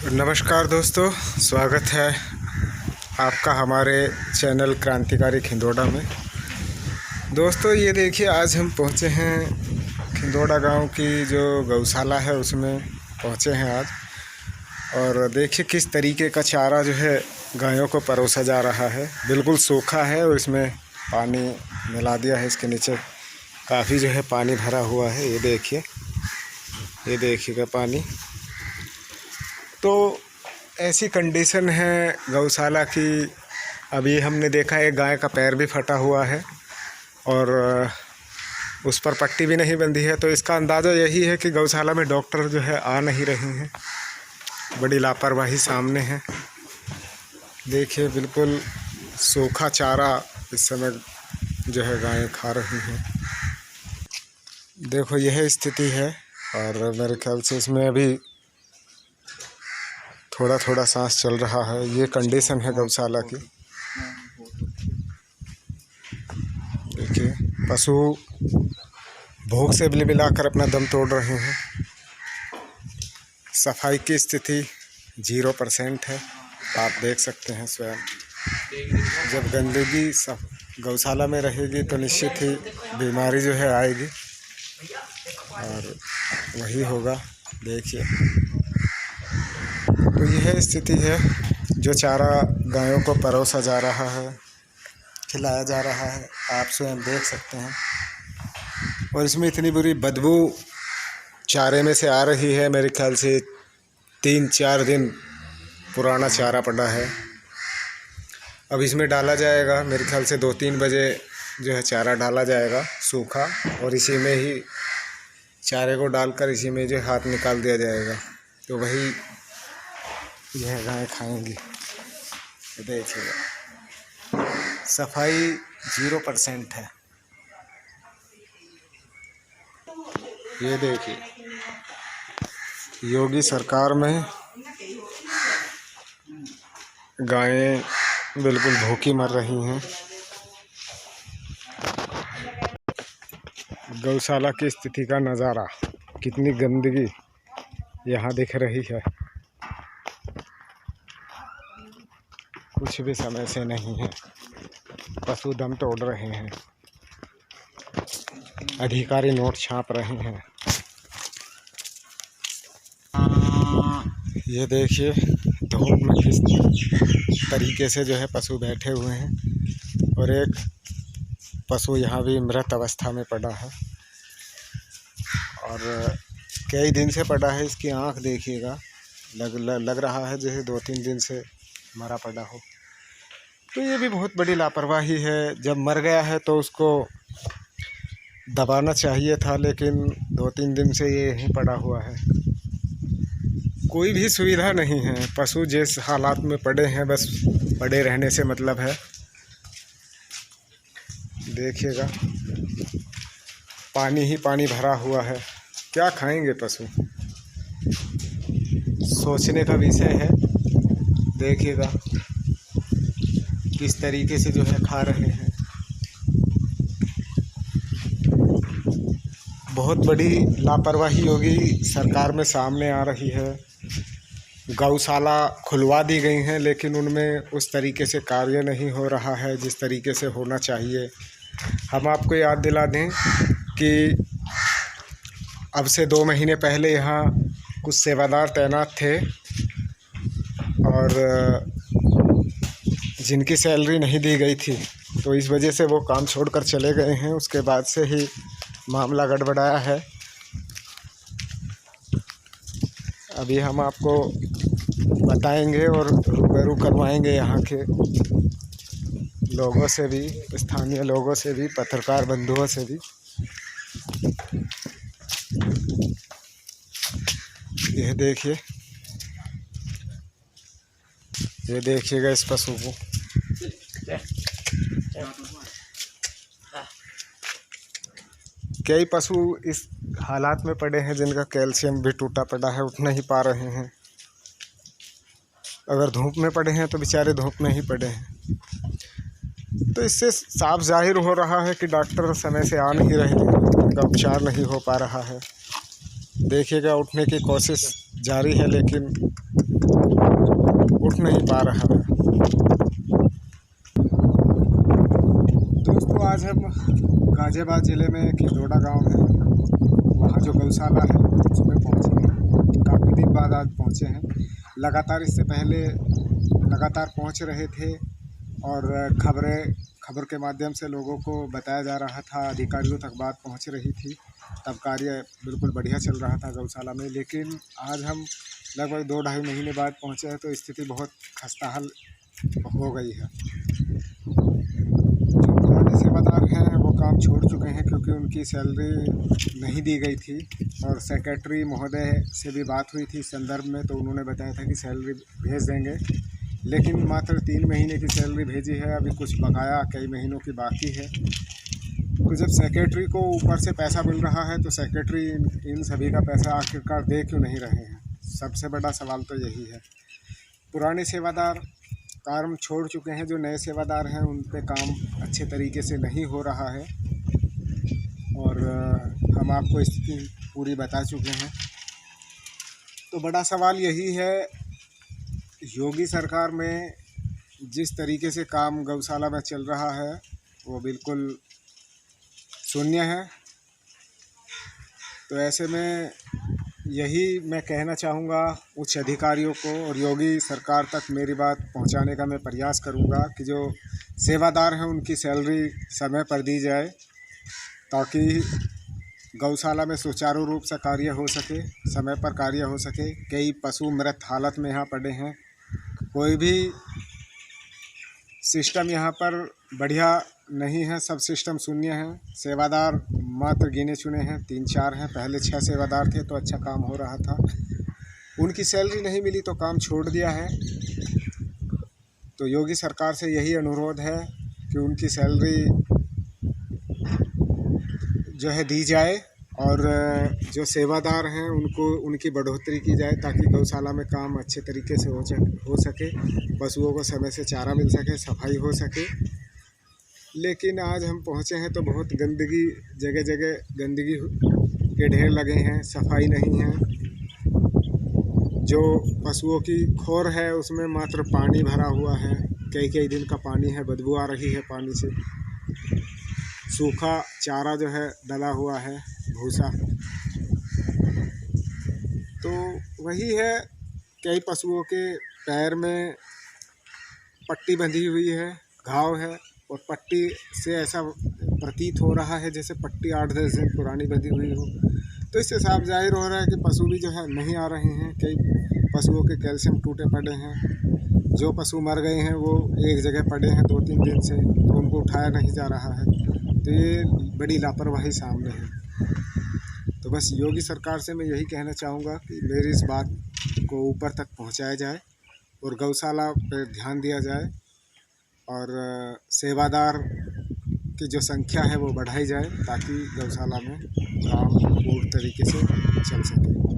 नमस्कार दोस्तों, स्वागत है आपका हमारे चैनल क्रांतिकारी खिंदोड़ा में। दोस्तों ये देखिए, आज हम पहुंचे हैं खिंदोड़ा गांव की जो गौशाला है उसमें पहुंचे हैं आज। और देखिए किस तरीके का चारा जो है गायों को परोसा जा रहा है। बिल्कुल सूखा है और इसमें पानी मिला दिया है। इसके नीचे काफ़ी जो है पानी भरा हुआ है। ये देखिएगा पानी। तो ऐसी कंडीशन है गौशाला की। अभी हमने देखा है गाय का पैर भी फटा हुआ है और उस पर पट्टी भी नहीं बंधी है। तो इसका अंदाज़ा यही है कि गौशाला में डॉक्टर जो है आ नहीं रहे हैं। बड़ी लापरवाही सामने है। देखिए बिल्कुल सूखा चारा इस समय जो है गायें खा रही हैं। देखो यह स्थिति है और मेरे ख्याल से इसमें अभी थोड़ा थोड़ा सांस चल रहा है। ये कंडीशन है गौशाला की। देखिए पशु भूख से बिलबिलाकर अपना दम तोड़ रहे हैं। सफाई की स्थिति 0% है। आप देख सकते हैं स्वयं। जब गंदगी गौशाला में रहेगी तो निश्चित ही बीमारी जो है आएगी और वही होगा। देखिए तो यह स्थिति है। जो चारा गायों को परोसा जा रहा है, खिलाया जा रहा है, आप स्वयं देख सकते हैं। और इसमें इतनी बुरी बदबू चारे में से आ रही है। मेरे ख्याल से 3-4 दिन पुराना चारा पड़ा है। अब इसमें डाला जाएगा। मेरे ख्याल से 2-3 बजे जो है चारा डाला जाएगा सूखा, और इसी में ही चारे को डालकर इसी में जो हाथ निकाल दिया जाएगा। तो वही यह गाय खाएंगी। देखिएगा सफाई 0% है। ये देखिए योगी सरकार में गायें बिल्कुल भूखी मर रही हैं। गौशाला की स्थिति का नज़ारा, कितनी गंदगी यहाँ दिख रही है। कुछ भी समय से नहीं है। पशु दम तोड़ रहे हैं। अधिकारी नोट छाप रहे हैं। ये देखिए धूप में किस तरीके से जो है पशु बैठे हुए हैं। और एक पशु यहाँ भी मृत अवस्था में पड़ा है और कई दिन से पड़ा है। इसकी आँख देखिएगा, लग रहा है जैसे 2-3 दिन से मरा पड़ा हो। तो ये भी बहुत बड़ी लापरवाही है। जब मर गया है तो उसको दबाना चाहिए था, लेकिन 2-3 दिन से ये यहीं पड़ा हुआ है। कोई भी सुविधा नहीं है। पशु जिस हालात में पड़े हैं बस पड़े रहने से मतलब है। देखिएगा पानी ही पानी भरा हुआ है। क्या खाएंगे पशु? सोचने का विषय है। देखिएगा किस तरीके से जो है खा रहे हैं। बहुत बड़ी लापरवाही योगी सरकार में सामने आ रही है। गौशाला खुलवा दी गई हैं, लेकिन उनमें उस तरीके से कार्य नहीं हो रहा है जिस तरीके से होना चाहिए। हम आपको याद दिला दें कि अब से 2 महीने पहले यहाँ कुछ सेवादार तैनात थे और जिनकी सैलरी नहीं दी गई थी, तो इस वजह से वो काम छोड़कर चले गए हैं। उसके बाद से ही मामला गड़बड़ाया है। अभी हम आपको बताएंगे और रूबरू करवाएंगे यहाँ के लोगों से भी, स्थानीय लोगों से भी, पत्रकार बंधुओं से भी। यह देखिए, ये देखिएगा इस पशु को। कई पशु इस हालात में पड़े हैं जिनका कैल्शियम भी टूटा पड़ा है, उठ नहीं पा रहे हैं। अगर धूप में पड़े हैं तो बेचारे धूप में ही पड़े हैं। तो इससे साफ जाहिर हो रहा है कि डॉक्टर समय से आ नहीं रहे हैं, उनका उपचार नहीं हो पा रहा है। देखिएगा उठने की कोशिश जारी है, लेकिन उठ नहीं पा रहा है। दोस्तों आज हम गाज़ियाबाद ज़िले में खिंदोड़ा गांव है, वहाँ जो गौशाला है उसमें पहुँचे हैं। काफ़ी दिन बाद आज पहुँचे हैं। लगातार इससे पहले लगातार पहुँच रहे थे और खबर के माध्यम से लोगों को बताया जा रहा था, अधिकारियों तक बात पहुँच रही थी। तब कार्य बिल्कुल बढ़िया चल रहा था गौशाला में। लेकिन आज हम लगभग 2-2.5 महीने बाद पहुँचे हैं तो स्थिति बहुत खस्ताहाल हो गई है। जो पुराने सेवादार हैं वो काम छोड़ चुके हैं क्योंकि उनकी सैलरी नहीं दी गई थी और सेक्रेटरी महोदय से भी बात हुई थी इस संदर्भ में, तो उन्होंने बताया था कि सैलरी भेज देंगे। लेकिन मात्र 3 महीने की सैलरी भेजी है, अभी कुछ बकाया कई महीनों की बाकी है। तो जब सेक्रेटरी को ऊपर से पैसा मिल रहा है तो सेक्रेटरी इन सभी का पैसा आखिरकार दे क्यों नहीं रहे हैं? सबसे बड़ा सवाल तो यही है। पुराने सेवादार काम छोड़ चुके हैं, जो नए सेवादार हैं उन पे काम अच्छे तरीके से नहीं हो रहा है और हम आपको स्थिति पूरी बता चुके हैं। तो बड़ा सवाल यही है, योगी सरकार में जिस तरीके से काम गौशाला में चल रहा है वो बिल्कुल शून्य है। तो ऐसे में यही मैं कहना चाहूँगा उच्च अधिकारियों को और योगी सरकार तक मेरी बात पहुंचाने का मैं प्रयास करूंगा कि जो सेवादार हैं उनकी सैलरी समय पर दी जाए ताकि गौशाला में सुचारू रूप से कार्य हो सके, समय पर कार्य हो सके। कई पशु मृत हालत में यहाँ पड़े हैं, कोई भी सिस्टम यहाँ पर बढ़िया नहीं है, सब सिस्टम शून्य है। सेवादार मात्र गिने चुने हैं, 3-4 हैं। पहले 6 सेवादार थे तो अच्छा काम हो रहा था, उनकी सैलरी नहीं मिली तो काम छोड़ दिया है। तो योगी सरकार से यही अनुरोध है कि उनकी सैलरी जो है दी जाए और जो सेवादार हैं उनको उनकी बढ़ोतरी की जाए ताकि गौशाला में काम अच्छे तरीके से हो सके, पशुओं को समय से चारा मिल सके, सफाई हो सके। लेकिन आज हम पहुँचे हैं तो बहुत गंदगी, जगह जगह गंदगी के ढेर लगे हैं, सफाई नहीं है। जो पशुओं की खोर है उसमें मात्र पानी भरा हुआ है, कई दिन का पानी है, बदबू आ रही है पानी से। सूखा चारा जो है डला हुआ है, भूसा। तो वही है, कई पशुओं के पैर में पट्टी बंधी हुई है, घाव है और पट्टी से ऐसा प्रतीत हो रहा है जैसे पट्टी 8-10 दिन पुरानी बंधी हुई हो। तो इससे साफ जाहिर हो रहा है कि पशु भी जो है नहीं आ रहे हैं। कई पशुओं के कैल्शियम टूटे पड़े हैं, जो पशु मर गए हैं वो एक जगह पड़े हैं 2-3 दिन से, तो उनको उठाया नहीं जा रहा है। तो ये बड़ी लापरवाही सामने है। तो बस योगी सरकार से मैं यही कहना चाहूँगा कि मेरी इस बात को ऊपर तक पहुँचाया जाए और गौशाला पर ध्यान दिया जाए और सेवादार की जो संख्या है वो बढ़ाई जाए ताकि गौशाला में काम पूर्ण तरीके से चल सके।